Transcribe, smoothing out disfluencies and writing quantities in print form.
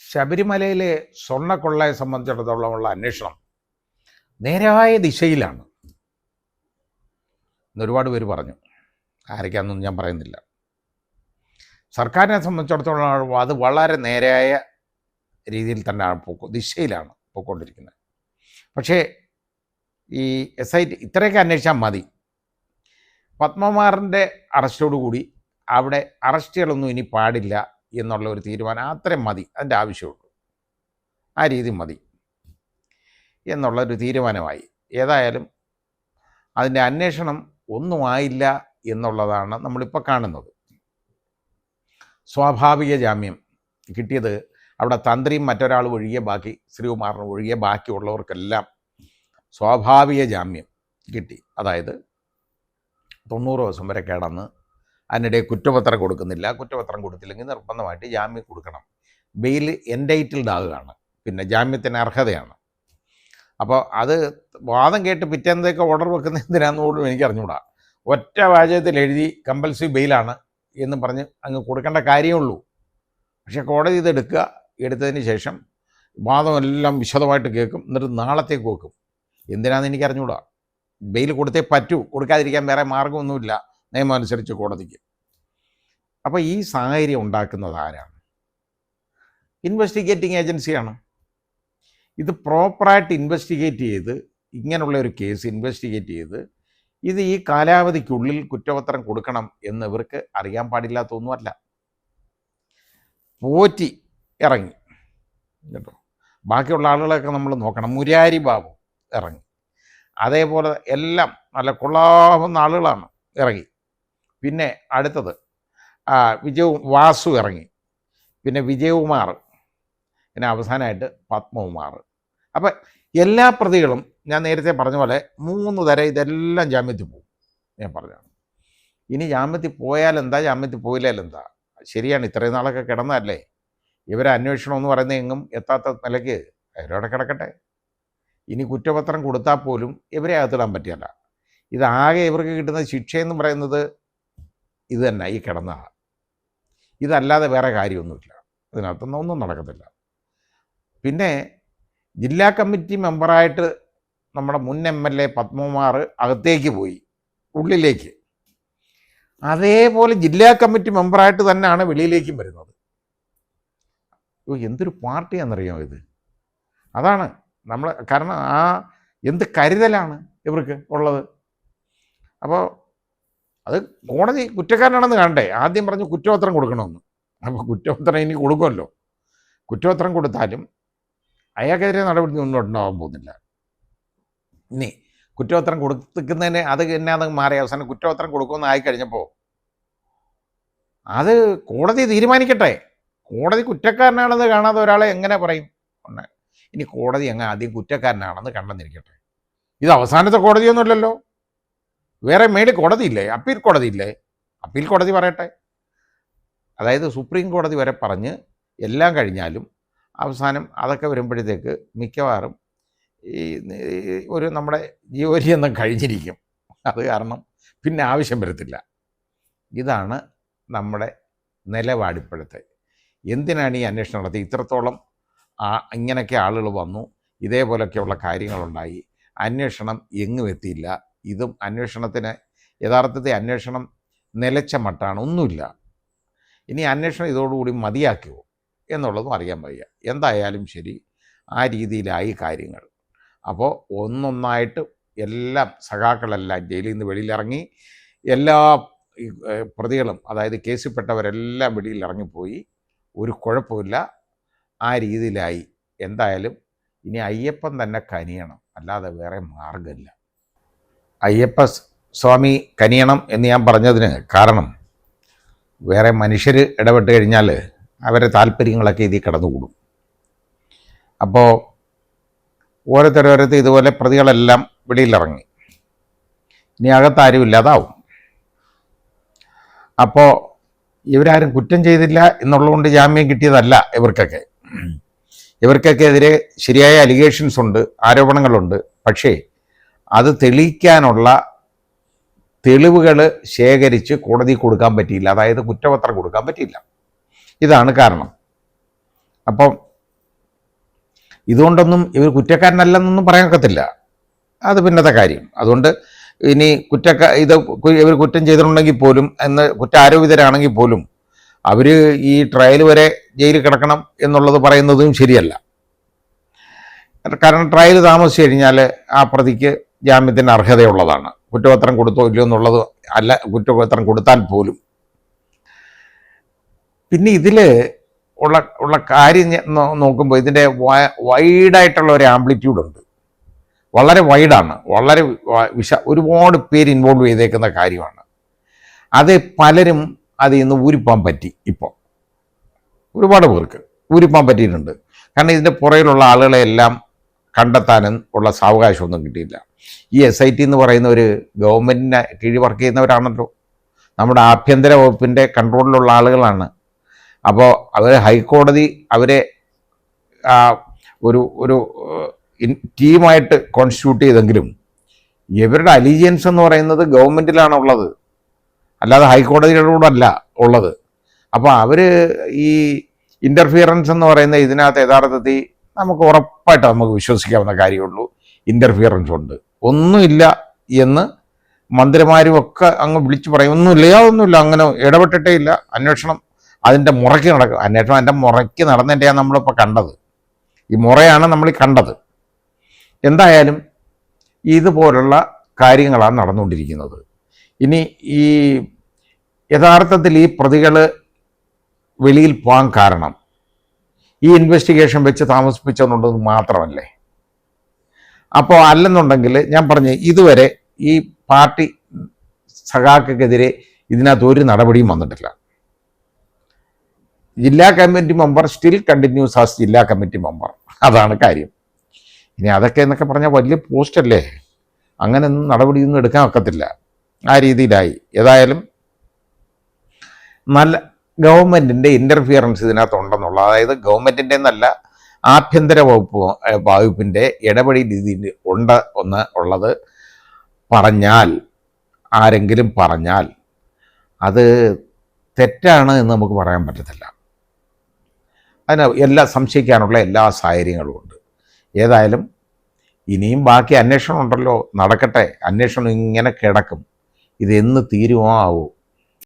ശബരിമലയിലെ സ്വർണ്ണക്കൊള്ളയെ സംബന്ധിച്ചിടത്തോളമുള്ള അന്വേഷണം നേരായ ദിശയിലാണ് എന്നൊരുപാട് പേര് പറഞ്ഞു. ആരൊക്കെയാണെന്നൊന്നും ഞാൻ പറയുന്നില്ല. സർക്കാരിനെ സംബന്ധിച്ചിടത്തോളം അത് വളരെ നേരായ രീതിയിൽ തന്നെയാണ് ദിശയിലാണ് പോയിക്കൊണ്ടിരിക്കുന്നത്. പക്ഷേ ഈ SIT ഇത്രയൊക്കെ അന്വേഷിച്ചാൽ മതി. പത്മകുമാറിൻ്റെ അറസ്റ്റോടുകൂടി അവിടെ അറസ്റ്റുകളൊന്നും ഇനി പാടില്ല എന്നുള്ള ഒരു തീരുമാനം അത്രയും മതി, അതിൻ്റെ ആവശ്യമുള്ളൂ, ആ രീതി മതി എന്നുള്ളൊരു തീരുമാനമായി. ഏതായാലും അതിൻ്റെ അന്വേഷണം ഒന്നും ആയില്ല എന്നുള്ളതാണ് നമ്മളിപ്പോൾ കാണുന്നത്. സ്വാഭാവിക ജാമ്യം കിട്ടിയത് അവിടെ തന്ത്രിയും മറ്റൊരാൾ ഒഴികെ ബാക്കി ശ്രീകുമാറിന് ഒഴികെ ബാക്കിയുള്ളവർക്കെല്ലാം സ്വാഭാവിക ജാമ്യം കിട്ടി. അതായത് 90 ദിവസം വരെ കിടന്ന് അതിനിടെ കുറ്റപത്രം കൊടുക്കുന്നില്ല, കുറ്റപത്രം കൊടുത്തില്ലെങ്കിൽ നിർബന്ധമായിട്ട് ജാമ്യം കൊടുക്കണം. ബെയിൽ എൻടൈറ്റിൽഡ് ആകുകയാണ്, പിന്നെ ജാമ്യത്തിന് അർഹതയാണ്. അപ്പോൾ അത് വാദം കേട്ട് പിറ്റേന്നേക്ക് ഓർഡർ വെക്കുന്ന എന്തിനാണെന്നോടും എനിക്ക് അറിഞ്ഞുകൂടാ. ഒറ്റ വാചകത്തിൽ എഴുതി കമ്പൽസറി ബെയിലാണ് എന്ന് പറഞ്ഞ് അങ്ങ് കൊടുക്കേണ്ട കാര്യമുള്ളൂ. പക്ഷേ കോടതി ഇതെടുക്കുക, എടുത്തതിന് ശേഷം വാദമെല്ലാം വിശദമായിട്ട് കേൾക്കും, എന്നിട്ട് നാളത്തേക്ക് വെക്കും. എന്തിനാണെന്ന് എനിക്ക് അറിഞ്ഞുകൂടാ. ബെയിൽ കൊടുത്തേ പറ്റൂ, കൊടുക്കാതിരിക്കാൻ വേറെ മാർഗമൊന്നുമില്ല നിയമം അനുസരിച്ച് കോടതിക്ക്. അപ്പോൾ ഈ സാഹചര്യം ഉണ്ടാക്കുന്നത് ആരാണ്? ഇൻവെസ്റ്റിഗേറ്റിംഗ് ഏജൻസിയാണ്. ഇത് പ്രോപ്പറായിട്ട് ഇൻവെസ്റ്റിഗേറ്റ് ചെയ്ത്, ഇങ്ങനെയുള്ള ഒരു കേസ് ഇൻവെസ്റ്റിഗേറ്റ് ചെയ്ത് ഇത് ഈ കാലാവധിക്കുള്ളിൽ കുറ്റപത്രം കൊടുക്കണം എന്ന് ഇവർക്ക് അറിയാൻ പാടില്ലാത്തൊന്നുമല്ല. പോറ്റി ഇറങ്ങി കേട്ടോ. ബാക്കിയുള്ള ആളുകളൊക്കെ നമ്മൾ നോക്കണം. മുരാരി ബാബു ഇറങ്ങി, അതേപോലെ എല്ലാം നല്ല കൊള്ളാവുന്ന ആളുകളാണ് ഇറങ്ങി. പിന്നെ അടുത്തത് വാസു ഇറങ്ങി, പിന്നെ വിജയകുമാർ, പിന്നെ അവസാനമായിട്ട് പത്മകുമാർ. അപ്പം എല്ലാ പ്രതികളും ഞാൻ നേരത്തെ പറഞ്ഞ പോലെ 3 തരം ഇതെല്ലാം ജാമ്യത്തിൽ പോകും. ഞാൻ പറഞ്ഞതാണ്. ഇനി ജാമ്യത്തിൽ പോയാലെന്താ, ജാമ്യത്തിൽ പോയില്ലെന്താ? ശരിയാണ്, ഇത്രയും നാളൊക്കെ കിടന്നതല്ലേ. ഇവരെ അന്വേഷണം എന്ന് പറയുന്നത് എങ്ങും എത്താത്ത നിലയ്ക്ക് അവരോടെ കിടക്കട്ടെ. ഇനി കുറ്റപത്രം കൊടുത്താൽ പോലും ഇവരെ അകത്തിടാൻ പറ്റിയല്ല. ഇതാകെ ഇവർക്ക് കിട്ടുന്ന ശിക്ഷയെന്ന് പറയുന്നത് ഇത് തന്നെ, ഈ കിടന്ന. ഇതല്ലാതെ വേറെ കാര്യമൊന്നുമില്ല, ഇതിനകത്തൊന്നും ഒന്നും നടക്കത്തില്ല. പിന്നെ ജില്ലാ കമ്മിറ്റി മെമ്പറായിട്ട് നമ്മുടെ മുൻ MLA പത്മകുമാർ അകത്തേക്ക് പോയി, ഉള്ളിലേക്ക്. അതേപോലെ ജില്ലാ കമ്മിറ്റി മെമ്പറായിട്ട് തന്നെയാണ് വെളിയിലേക്കും വരുന്നത്. എന്തൊരു പാർട്ടിയാണെന്നറിയാമോ ഇത്? അതാണ് നമ്മൾ, കാരണം എന്ത് കരുതലാണ് ഇവർക്ക് ഉള്ളത്. അപ്പോൾ അത് കോടതി കുറ്റക്കാരനാണെന്ന് കാണണ്ടേ. ആദ്യം പറഞ്ഞു കുറ്റപത്രം കൊടുക്കണമെന്ന്. അപ്പോൾ കുറ്റപത്രം ഇനി കൊടുക്കുമല്ലോ. കുറ്റപത്രം കൊടുത്താലും അയാൾക്കെതിരെ നടപടി ഒന്നും ഉണ്ടാകാൻ പോകുന്നില്ല. ഇനി കുറ്റപത്രം കൊടുക്കുന്നതിന് അത് എന്നാന്ന് മാറി അവസാനം കുറ്റപത്രം കൊടുക്കുമെന്ന് ആയിക്കഴിഞ്ഞപ്പോൾ അത് കോടതി തീരുമാനിക്കട്ടെ. കോടതി കുറ്റക്കാരനാണെന്ന് കാണാതെ ഒരാളെ എങ്ങനെ പറയും? ഇനി കോടതി ആദ്യം കുറ്റക്കാരനാണെന്ന് കണ്ടെന്നിരിക്കട്ടെ. ഇത് അവസാനത്തെ കോടതിയൊന്നുമില്ലല്ലോ, വേറെ മേളിൽ കോടതിയില്ലേ, അപ്പീൽ കോടതിയില്ലേ? അപ്പീൽ കോടതി പറയട്ടെ. അതായത് സുപ്രീം കോടതി വരെ പറഞ്ഞ് എല്ലാം കഴിഞ്ഞാലും അവസാനം അതൊക്കെ വരുമ്പോഴത്തേക്ക് മിക്കവാറും ഈ ഒരു നമ്മുടെ ജീവപര്യന്തം കഴിഞ്ഞിരിക്കും. അത് കാരണം പിന്നെ ആവശ്യം വരത്തില്ല. ഇതാണ് നമ്മുടെ നിലപാടിപ്പോഴത്തെ. എന്തിനാണ് ഈ അന്വേഷണം നടത്തി? ഇത്രത്തോളം ഇങ്ങനെയൊക്കെ ആളുകൾ വന്നു, ഇതേപോലെയൊക്കെയുള്ള കാര്യങ്ങളുണ്ടായി, അന്വേഷണം എങ്ങും എത്തിയില്ല. ഇതും അന്വേഷണത്തിന് യഥാർത്ഥത്തിൽ അന്വേഷണം നിലച്ച മട്ടാണ്, ഒന്നുമില്ല. ഇനി അന്വേഷണം ഇതോടുകൂടി മതിയാക്കുമോ എന്നുള്ളതും അറിയാൻ വയ്യ. എന്തായാലും ശരി, ആ രീതിയിലായി കാര്യങ്ങൾ. അപ്പോൾ ഒന്നൊന്നായിട്ട് എല്ലാം സഖാക്കളെല്ലാം ജയിലിൽ നിന്ന് വെളിയിലിറങ്ങി, എല്ലാ പ്രതികളും അതായത് കേസിൽപ്പെട്ടവരെല്ലാം വെളിയിലിറങ്ങിപ്പോയി. ഒരു കുഴപ്പമില്ല, ആ രീതിയിലായി. എന്തായാലും ഇനി അയ്യപ്പൻ തന്നെ കനിയണം, അല്ലാതെ വേറെ മാർഗമില്ല. അയ്യപ്പ സ്വാമി കനിയണം എന്ന് ഞാൻ പറഞ്ഞതിന് കാരണം, വേറെ മനുഷ്യർ ഇടപെട്ട് കഴിഞ്ഞാൽ അവരുടെ താല്പര്യങ്ങളൊക്കെ ഇതിൽ കടന്നുകൂടും. അപ്പോൾ ഓരോരുത്തർ ഇതുപോലെ പ്രതികളെല്ലാം വെളിയിലിറങ്ങി, ഇനി അകത്താരും ഇല്ലാതാവും. അപ്പോൾ ഇവരാരും കുറ്റം ചെയ്തില്ല എന്നുള്ളതുകൊണ്ട് ജാമ്യം കിട്ടിയതല്ല ഇവർക്കൊക്കെ എതിരെ ശരിയായ അലിഗേഷൻസ് ഉണ്ട്, ആരോപണങ്ങളുണ്ട്. പക്ഷേ അത് തെളിയിക്കാനുള്ള തെളിവുകൾ ശേഖരിച്ച് കോടതി കൊടുക്കാൻ പറ്റിയില്ല, അതായത് കുറ്റപത്രം കൊടുക്കാൻ പറ്റിയില്ല. ഇതാണ് കാരണം. അപ്പം ഇതുകൊണ്ടൊന്നും ഇവർ കുറ്റക്കാരനല്ലെന്നൊന്നും പറയാൻ ഒക്കത്തില്ല. അത് പിന്നത്തെ കാര്യം. അതുകൊണ്ട് ഇനി ഇവർ കുറ്റം ചെയ്തിട്ടുണ്ടെങ്കിൽ പോലും കുറ്റാരോപിതരാണെങ്കിൽ പോലും അവർ ഈ ട്രയൽ വരെ ജയിലിൽ കിടക്കണം എന്നുള്ളത് പറയുന്നതും ശരിയല്ല. കാരണം ട്രയൽ താമസിച്ചു കഴിഞ്ഞാൽ ആ പ്രതിക്ക് ജാമ്യത്തിന് അർഹതയുള്ളതാണ്. കുറ്റപത്രം കൊടുത്തോ ഇല്ലയോ എന്നുള്ളത് അല്ല, കുറ്റപത്രം കൊടുത്താൽ പോലും. പിന്നെ ഇതിൽ ഉള്ള കാര്യം നോക്കുമ്പോൾ ഇതിൻ്റെ വൈഡായിട്ടുള്ള ഒരു ആംപ്ലിറ്റ്യൂഡ് ഉണ്ട്. വളരെ വൈഡാണ്, വളരെ ഒരുപാട് പേര് ഇൻവോൾവ് ചെയ്തേക്കുന്ന കാര്യമാണ്. അത് പലരും അതിൽ നിന്ന് ഊരിപ്പാൻ പറ്റി. ഇപ്പോൾ ഒരുപാട് പേർക്ക് ഊരിപ്പാൻ പറ്റിയിട്ടുണ്ട്. കാരണം ഇതിൻ്റെ പുറകിലുള്ള ആളുകളെല്ലാം കണ്ടെത്താനും ഉള്ള സാവകാശമൊന്നും കിട്ടിയില്ല. ഈ SIT എന്ന് പറയുന്ന ഒരു ഗവൺമെൻറ്റിനെ കീഴിൽ വർക്ക് ചെയ്യുന്നവരാണല്ലോ, നമ്മുടെ ആഭ്യന്തര വകുപ്പിൻ്റെ കൺട്രോളിലുള്ള ആളുകളാണ്. അപ്പോൾ അവർ ഹൈക്കോടതി അവരെ ഒരു ടീമായിട്ട് കോൺസ്റ്റിറ്റ്യൂട്ട് ചെയ്തെങ്കിലും ഇവരുടെ അലീജിയൻസ് എന്ന് പറയുന്നത് ഗവൺമെൻറ്റിലാണുള്ളത്, അല്ലാതെ ഹൈക്കോടതിയുടെ കൂടെ അല്ല ഉള്ളത്. അപ്പോൾ അവർ ഈ ഇൻ്റർഫിയറൻസ് എന്ന് പറയുന്ന ഇതിനകത്ത് യഥാർത്ഥത്തിൽ നമുക്ക് ഉറപ്പായിട്ട് നമുക്ക് വിശ്വസിക്കാവുന്ന കാര്യമുള്ളൂ. ഇൻ്റർഫിയറൻസ് ഉണ്ട്, ഒന്നുമില്ല എന്ന് മന്ത്രിമാരുമൊക്കെ അങ്ങ് വിളിച്ചു പറയും. ഒന്നുമില്ല, അങ്ങനെ ഇടപെട്ടിട്ടേ ഇല്ല. അന്വേഷണം അതിൻ്റെ മുറയ്ക്ക് നടക്കും. അന്വേഷണം അതിൻ്റെ മുറയ്ക്ക് നടന്നതിൻ്റെയാണ് നമ്മളിപ്പോൾ കണ്ടത്. ഈ മുറയാണ് നമ്മൾ കണ്ടത്. എന്തായാലും ഇതുപോലുള്ള കാര്യങ്ങളാണ് നടന്നുകൊണ്ടിരിക്കുന്നത്. ഇനി ഈ യഥാർത്ഥത്തിൽ ഈ പ്രതികൾ വെളിയിൽ പോകാൻ കാരണം ഈ ഇൻവെസ്റ്റിഗേഷൻ വെച്ച് താമസിപ്പിച്ചെന്നുള്ളത് മാത്രമല്ലേ? അപ്പോൾ അല്ലെന്നുണ്ടെങ്കിൽ ഞാൻ പറഞ്ഞു, ഇതുവരെ ഈ പാർട്ടി സഖാക്കെതിരെ ഇതിനകത്ത് ഒരു നടപടിയും വന്നിട്ടില്ല. ജില്ലാ committee member still continuous as ജില്ലാ കമ്മിറ്റി മെമ്പർ. അതാണ് കാര്യം. ഇനി അതൊക്കെ എന്നൊക്കെ പറഞ്ഞാൽ വലിയ പോസ്റ്റല്ലേ, അങ്ങനെയൊന്നും നടപടിയൊന്നും എടുക്കാൻ ഒക്കത്തില്ല. ആ രീതിയിലായി. ഏതായാലും നല്ല ഗവൺമെൻറ്റിൻ്റെ ഇൻ്റർഫിയറൻസ് ഇതിനകത്തുണ്ടെന്നുള്ള, അതായത് ഗവൺമെൻറ്റിൻ്റെ എന്നല്ല, ആഭ്യന്തര വകുപ്പിൻ്റെ ഇടപെടൽ ഇതിൽ ഉള്ളത് ആരെങ്കിലും പറഞ്ഞാൽ അത് തെറ്റാണ് എന്ന് നമുക്ക് പറയാൻ പറ്റത്തില്ല. അതിന് സംശയിക്കാനുള്ള എല്ലാ സാഹചര്യങ്ങളും ഉണ്ട്. ഏതായാലും ഇനിയും ബാക്കി അന്വേഷണം ഉണ്ടല്ലോ, നടക്കട്ടെ. അന്വേഷണം ഇങ്ങനെ കിടക്കും. ഇത് എന്ന് തീരുമാനമാവും